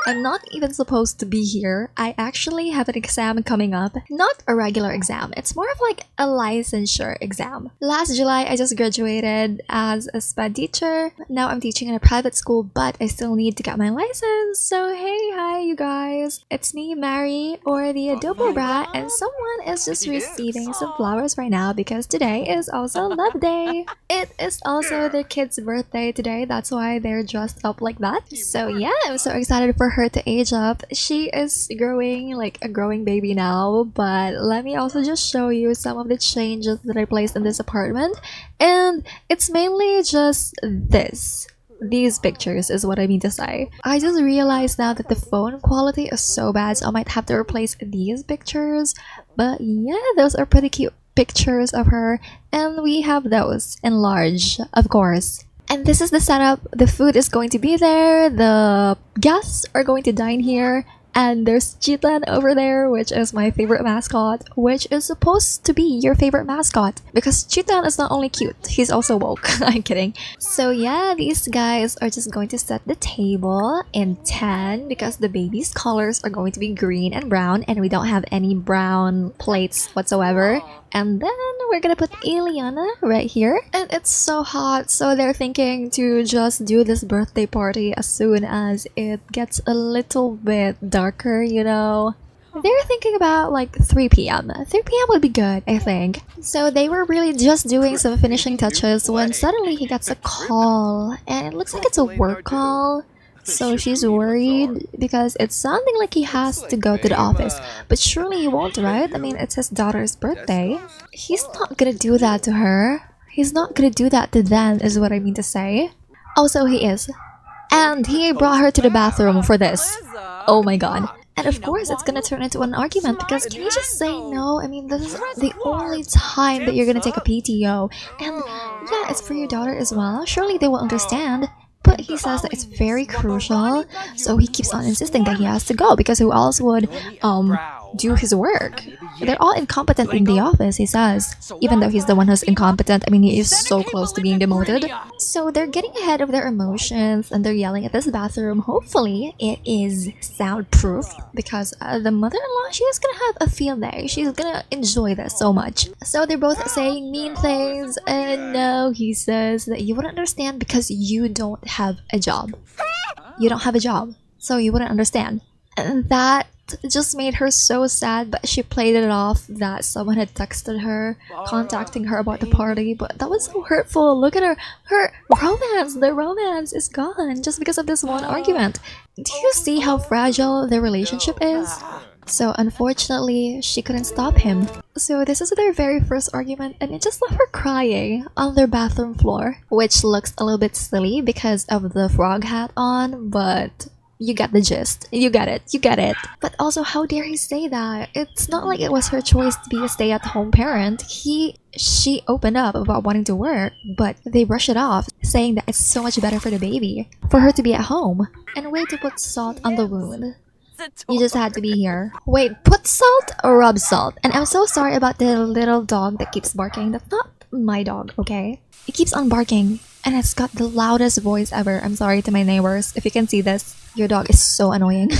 I'm not even supposed to be here. I actually have an exam coming up. Not a regular exam. It's more of like a licensure exam. Last July, I just graduated as a SPED teacher. Now I'm teaching in a private school, but I still need to get my license. So hey, hi you guys. It's me, Mary, or the Adobo Brat, and someone is just receiving some flowers right now because today is also Love Day. It is also their kid's birthday today. That's why they're dressed up like that. So yeah, I'm so excited for her to age up. She is growing like a growing baby now, but let me also just show you some of the changes that I placed in this apartment. And it's mainly just these pictures is what I mean to say. I just realized now that the phone quality is so bad, so I might have to replace these pictures. But yeah, those are pretty cute pictures of her, and we have those in large, of course. And this is the setup. The food is going to be there, the guests are going to dine here, and there's Chitan over there, which is my favorite mascot, which is supposed to be your favorite mascot because Chitan is not only cute, he's also woke. I'm kidding. So yeah, these guys are just going to set the table in 10 because the baby's colors are going to be green and brown, and we don't have any brown plates whatsoever. And then we're gonna put Eliana right here. And it's so hot, so they're thinking to just do this birthday party as soon as it gets a little bit darker, you know. They're thinking about like 3 p.m. 3 p.m. would be good, I think. So they were really just doing some finishing touches when suddenly he gets a call. And it looks like it's a work call. So she's worried because it's sounding like he has to go to the office. But surely he won't, right? I mean, it's his daughter's birthday. He's not gonna do that to her. He's not gonna do that to them, is what I mean to say. Also, he is. And he brought her to the bathroom for this. Oh my god. And of course, it's gonna turn into an argument because can you just say no? I mean, this is the only time that you're gonna take a PTO. And yeah, it's for your daughter as well. Surely they will understand. But he says that it's very crucial, so he keeps on insisting that he has to go because who else would do his work? They're all incompetent in the office, he says. Even though he's the one who's incompetent, I mean, he is so close to being demoted. So they're getting ahead of their emotions and they're yelling at this bathroom. Hopefully, it is soundproof because the mother-in-law, she is gonna have a field day. She's gonna enjoy this so much. So they're both saying mean things, and no, he says that you wouldn't understand because you don't have a job. You don't have a job, so you wouldn't understand. And that just made her so sad, but she played it off that someone had texted her, contacting her about the party, but that was so hurtful. Look at her romance, the romance is gone just because of this one argument. Do you see how fragile their relationship is? So unfortunately, she couldn't stop him. So this is their very first argument, and it just left her crying on their bathroom floor, which looks a little bit silly because of the frog hat on, but you get the gist. You get it. You get it. But also, how dare he say that? It's not like it was her choice to be a stay-at-home parent. She opened up about wanting to work, but they brush it off, saying that it's so much better for the baby, for her to be at home. And way to put salt on the wound. You just had to be here. Wait, put salt or rub salt? And I'm so sorry about the little dog that keeps barking. That's not my dog, okay? It keeps on barking, and it's got the loudest voice ever. I'm sorry to my neighbors. If you can see this, your dog is so annoying.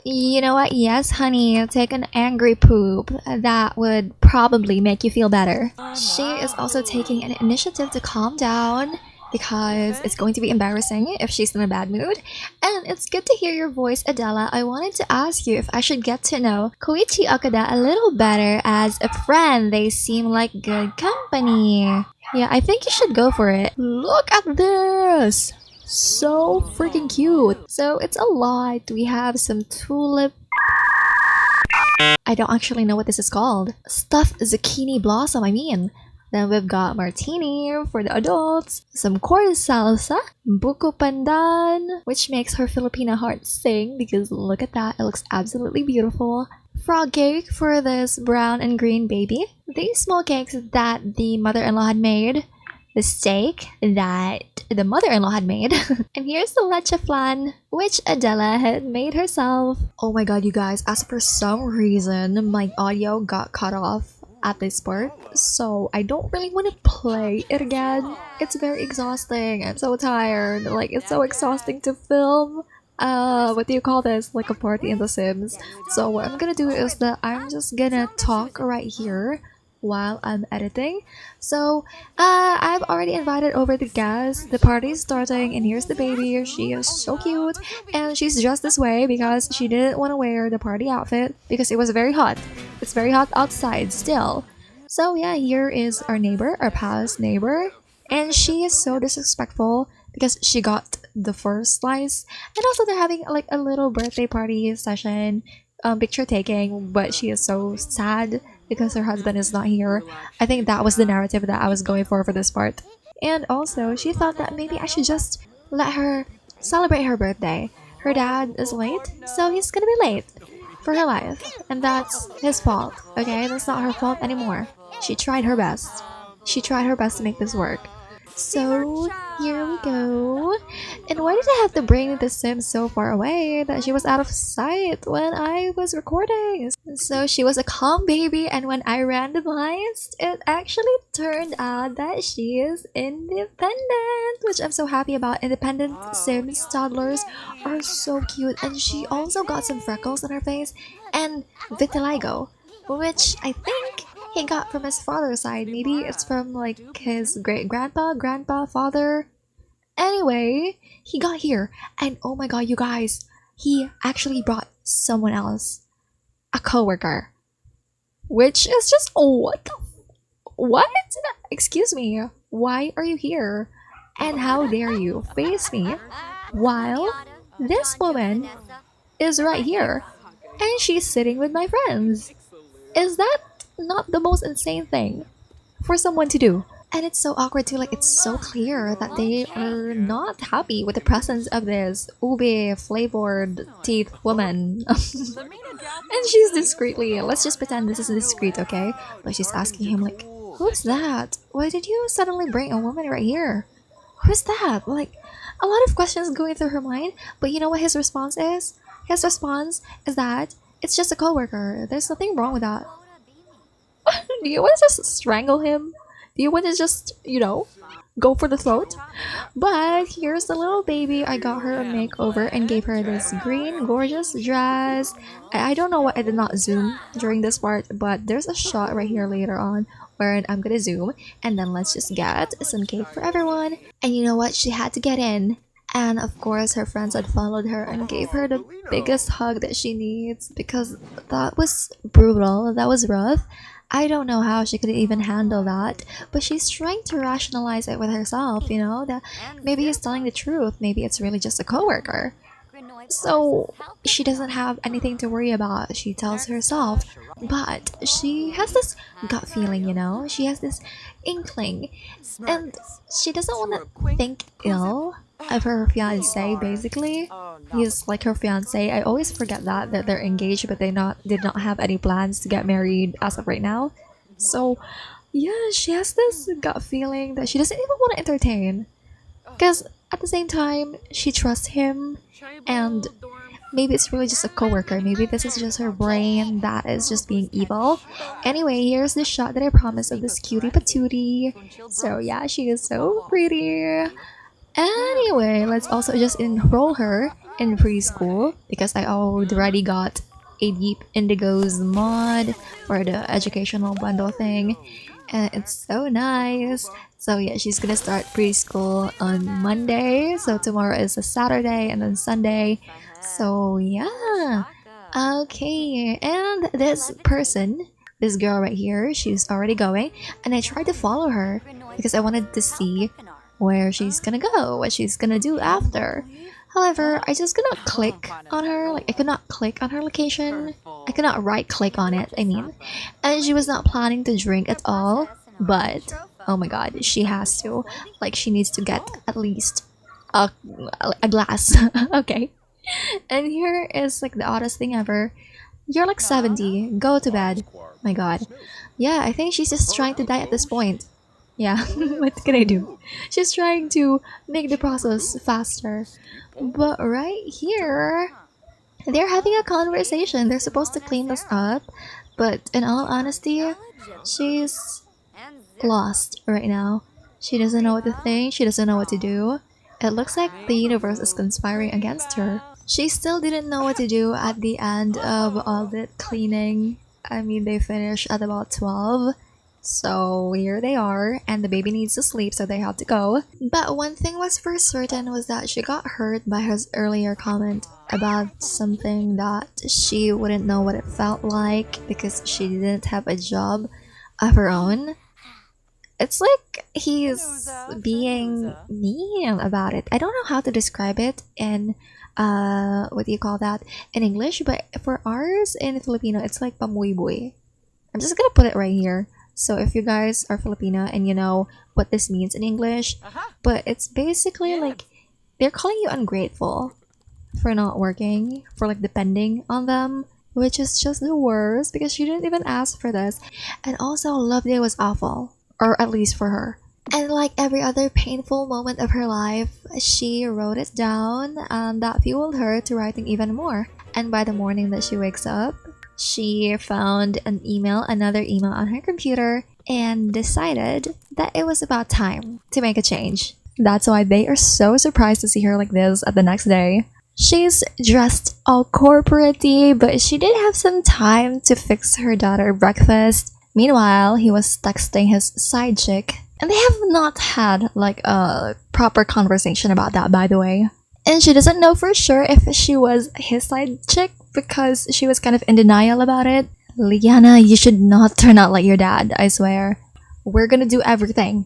You know what? Yes, honey, take an angry poop. That would probably make you feel better. She is also taking an initiative to calm down because it's going to be embarrassing if she's in a bad mood. And it's good to hear your voice, Adela. I wanted to ask you if I should get to know Koichi Okada a little better as a friend. They seem like good company. Yeah, I think you should go for it. Look at this! So freaking cute. So it's a lot. We have some tulip. I don't actually know what this is called. Stuffed zucchini blossom, I mean. Then we've got martini for the adults, some corn salsa, buko pandan, which makes her Filipino heart sing because look at that, it looks absolutely beautiful. Frog cake for this brown and green baby. These small cakes that the mother-in-law had made. The steak that the mother-in-law had made. And here's the leche flan, which Adela had made herself. Oh my god, you guys, as for some reason, my audio got cut off at this part, so I don't really want to play it again. It's very exhausting. I'm so tired. Like, it's so exhausting to film. what do you call this, like a party in The Sims. So what I'm gonna do is that I'm just gonna talk right here while I'm editing. So I've already invited over the guests. The party's starting, and here's the baby. She is so cute, and she's dressed this way because she didn't want to wear the party outfit because it was very hot. It's very hot outside still. So yeah, here is our neighbor, our past neighbor, and she is so disrespectful because she got the first slice, and also they're having like a little birthday party session, picture taking, but she is so sad because her husband is not here. I think that was the narrative that I was going for this part. And also, she thought that maybe I should just let her celebrate her birthday. Her dad is late, so he's gonna be late for her life, and that's his fault. Okay, that's not her fault anymore. She tried her best. She tried her best to make this work. So here we go. And why did I have to bring the Sims so far away that she was out of sight when I was recording? So she was a calm baby, and when I randomized, it actually turned out that she is independent, which I'm so happy about. Independent Sims toddlers are so cute, and she also got some freckles on her face and vitiligo, which I think he got from his father's side. Maybe it's from like his great grandpa, father. Anyway, he got here, and oh my god, you guys, he actually brought someone else, a coworker, which is just what? Excuse me, why are you here? And how dare you face me while this woman is right here and she's sitting with my friends? Is that not the most insane thing for someone to do? And it's so awkward too, like it's so clear that they are not happy with the presence of this ube flavored teeth woman. And she's discreetly, let's just pretend this is discreet, okay? But she's asking him like, who's that? Why did you suddenly bring a woman right here? Who's that? Like, a lot of questions going through her mind, but you know what his response is? His response is that it's just a coworker. There's nothing wrong with that. Do you want to just strangle him? Do you want to just, go for the throat? But here's the little baby. I got her a makeover and gave her this green gorgeous dress. I don't know why I did not zoom during this part, but there's a shot right here later on where I'm gonna zoom, and then let's just get some cake for everyone. And you know what? She had to get in. And of course, her friends had followed her and gave her the biggest hug that she needs because that was brutal. That was rough. I don't know how she could even handle that, but she's trying to rationalize it with herself, that maybe he's telling the truth, maybe it's really just a coworker. So she doesn't have anything to worry about, she tells herself, but she has this gut feeling, she has this inkling, and she doesn't want to think ill of her fiance. Basically, he's like her fiance. I always forget that they're engaged, but did not have any plans to get married as of right now. So yeah, she has this gut feeling that she doesn't even want to entertain, because at the same time she trusts him, and maybe it's really just a coworker. Maybe this is just her brain that is just being evil. Anyway, here's the shot that I promised of this cutie patootie. So yeah, she is so pretty. Anyway, let's also just enroll her in preschool because I already got a Deep Indigo's mod for the educational bundle thing, and it's so nice. So yeah, she's gonna start preschool on Monday, so tomorrow is a Saturday and then Sunday. So yeah, okay. And this girl right here, she's already going, and I tried to follow her because I wanted to see where she's gonna go, what she's gonna do after. However, I just cannot click on her. Like, I could not click on her location. I could not right click on it, I mean. And she was not planning to drink at all, but oh my god, she has to. Like, she needs to get at least a glass. Okay. And here is like the oddest thing ever. You're like 70, go to bed. My god. Yeah, I think she's just trying to die at this point. Yeah, what can I do? She's trying to make the process faster. But right here, they're having a conversation. They're supposed to clean this up, but in all honesty, she's lost right now. She doesn't know what to think, she doesn't know what to do. It looks like the universe is conspiring against her. She still didn't know what to do at the end of all the cleaning. I mean, they finished at about 12. So here they are, and the baby needs to sleep, so they have to go. But one thing was for certain was that she got hurt by his earlier comment about something that she wouldn't know what it felt like because she didn't have a job of her own. It's like he's being mean about it. I don't know how to describe it in what do you call that in English, but for ours in Filipino it's like pamuiboy. I'm just gonna put it right here. So if you guys are Filipino and you know what this means in English, but it's basically like they're calling you ungrateful for not working, for like depending on them, which is just the worst because she didn't even ask for this. And also, Love Day was awful, or at least for her. And like every other painful moment of her life, she wrote it down, and that fueled her to writing even more. And by the morning that she wakes up, she found another email on her computer, and decided that it was about time to make a change. That's why they are so surprised to see her like this at the next day. She's dressed all corporate-y, but she did have some time to fix her daughter breakfast. Meanwhile, he was texting his side chick, and they have not had like a proper conversation about that, by the way. And she doesn't know for sure if she was his side chick because she was kind of in denial about it. Liana, you should not turn out like your dad, I swear. We're gonna do everything.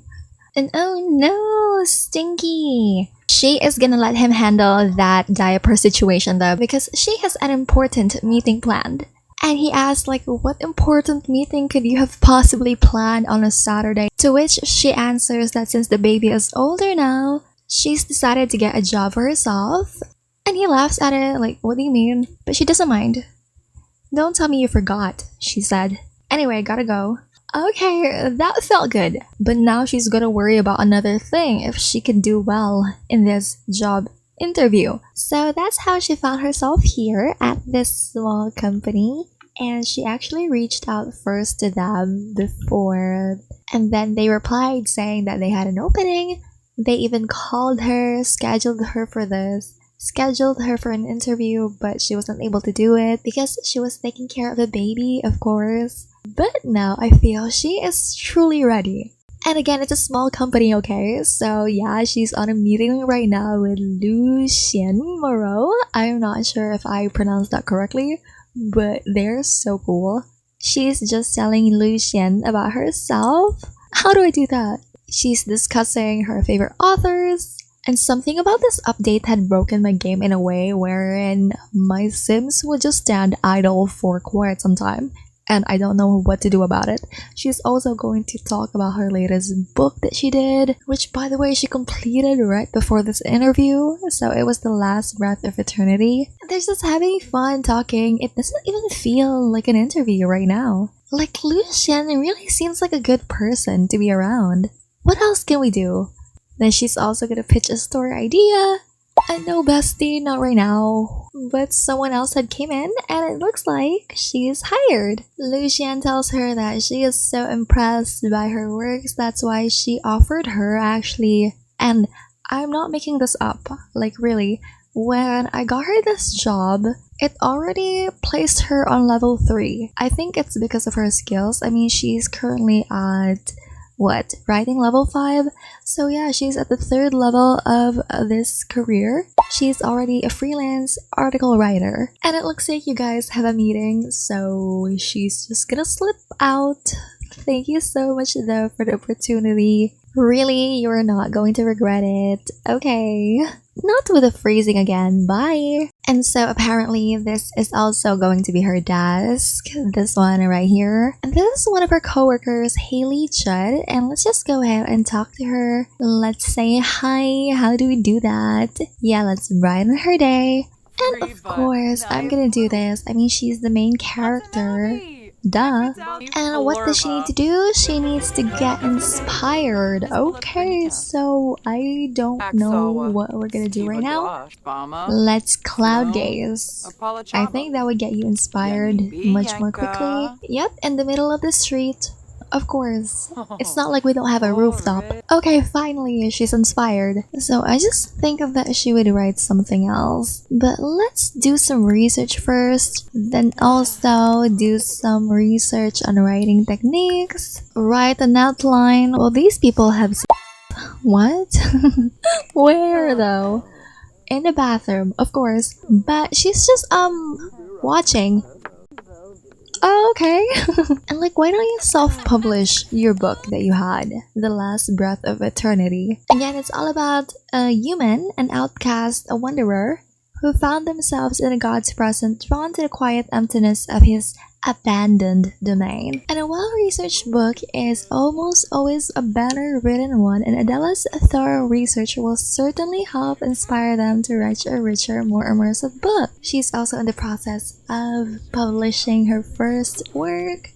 And oh no, Stinky! She is gonna let him handle that diaper situation though because she has an important meeting planned. And he asked like, what important meeting could you have possibly planned on a Saturday? To which she answers that since the baby is older now, she's decided to get a job for herself. And he laughs at it like, what do you mean? But she doesn't mind. Don't tell me you forgot, she said. Anyway, gotta go. Okay, that felt good. But now she's gonna worry about another thing if she can do well in this job interview. So that's how she found herself here at this small company. And she actually reached out first to them before, and then they replied saying that they had an opening. They even called her, scheduled her for an interview, but she wasn't able to do it because she was taking care of the baby, of course. But now I feel she is truly ready. And again, it's a small company, okay? So yeah, she's on a meeting right now with Lucien Moreau. I'm not sure if I pronounced that correctly, but they're so cool. She's just telling Lucien about herself. How do I do that? She's discussing her favorite authors. And something about this update had broken my game in a way wherein my Sims would just stand idle for quite some time. And I don't know what to do about it. She's also going to talk about her latest book that she did, which by the way she completed right before this interview, so it was The Last Breath of Eternity. They're just having fun talking. It doesn't even feel like an interview right now. Like Lucien really seems like a good person to be around. What else can we do? Then she's also gonna pitch a story idea. And no, bestie, not right now. But someone else had came in and it looks like she is hired. Lucien tells her that she is so impressed by her works, that's why she offered her actually. And I'm not making this up, like really. When I got her this job, it already placed her on level 3. I think it's because of her skills. I mean, she's currently at writing level 5. So yeah, she's at the 3rd level of this career. She's already a freelance article writer, and it looks like you guys have a meeting, so she's just gonna slip out. Thank you so much though for the opportunity. Really, you're not going to regret it. Okay. Not with the freezing again, bye! And so apparently this is also going to be her desk, this one right here. And this is one of her coworkers, Haley Judd, and let's just go ahead and talk to her. Let's say hi, how do we do that? Yeah, let's brighten her day. And of course, I'm gonna do this. I mean, she's the main character. Duh. And what does she need to do? She needs to get inspired. Okay, so I don't know what we're gonna do right now. Let's cloud gaze. I think that would get you inspired much more quickly. Yep, in the middle of the street. Of course. It's not like we don't have a rooftop. Okay, finally, she's inspired. So I just think that she would write something else. But let's do some research first. Then also do some research on writing techniques. Write an outline. Well, these people have what? Where though? In the bathroom, of course. But she's just watching. Oh, okay. And like, why don't you self-publish your book that you had, The Last Breath of Eternity? Again, it's all about a human, an outcast, a wanderer, who found themselves in a God's presence, drawn to the quiet emptiness of his abandoned domain. And a well-researched book is almost always a better written one, and Adela's thorough research will certainly help inspire them to write a richer, more immersive book. She's also in the process of publishing her first work.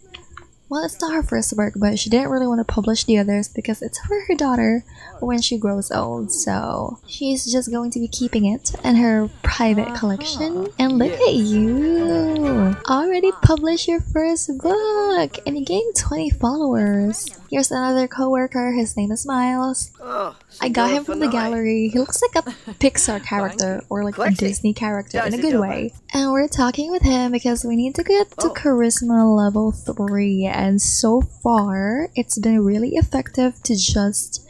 Well, it's not her first work, but she didn't really want to publish the others because it's for her daughter when she grows old. So she's just going to be keeping it in her private collection. And look at you! Already published your first book! And you gained 20 followers. Here's another coworker, his name is Miles. I got him from the gallery. He looks like a Pixar character or like a Disney character in a good way. And we're talking with him because we need to get to charisma level 3. And so far, it's been really effective to just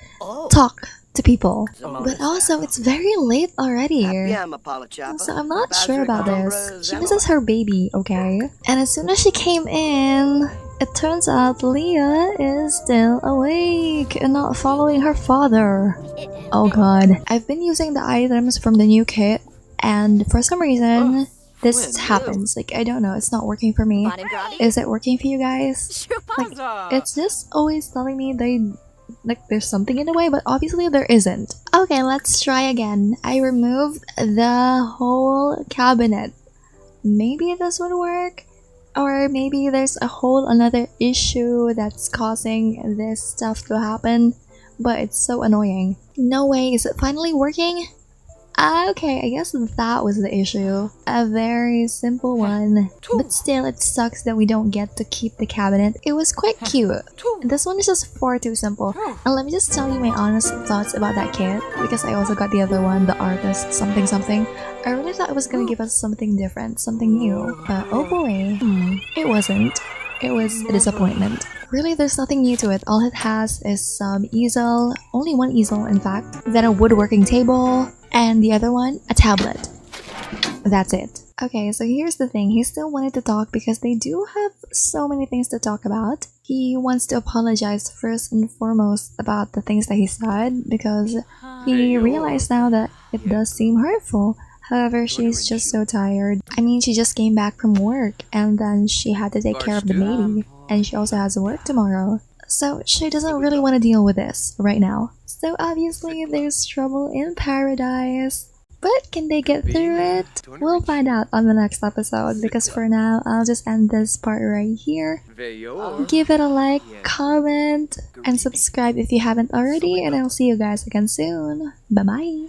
talk to people. But also, it's very late already. So I'm not sure about this. She misses her baby, okay? And as soon as she came in, it turns out Leah is still awake and not following her father. Oh god. I've been using the items from the new kit, and for some reason, this happens. Like, I don't know, it's not working for me. Is it working for you guys? Like, it's just always telling me there's something in the way, but obviously there isn't. Okay, let's try again. I removed the whole cabinet. Maybe this would work? Or maybe there's a whole another issue that's causing this stuff to happen, but it's so annoying. No way, is it finally working? Okay, I guess that was the issue. A very simple one. But still, it sucks that we don't get to keep the cabinet. It was quite cute. This one is just far too simple. And let me just tell you my honest thoughts about that kit, because I also got the other one, the artist something something. I really thought it was gonna give us something different, something new. But oh boy, it wasn't. It was a disappointment. Really, there's nothing new to it. All it has is some easel, only one easel in fact, then a woodworking table, and the other one, a tablet. That's it. Okay, so here's the thing. He still wanted to talk because they do have so many things to talk about. He wants to apologize first and foremost about the things that he said because he realized now that it does seem hurtful. However, she's just so tired. I mean, she just came back from work and then she had to take care of the baby. And she also has work tomorrow. So she doesn't really want to deal with this right now. So obviously there's trouble in paradise. But can they get through it? We'll find out on the next episode, because for now, I'll just end this part right here. Give it a like, comment, and subscribe if you haven't already, and I'll see you guys again soon. Bye bye!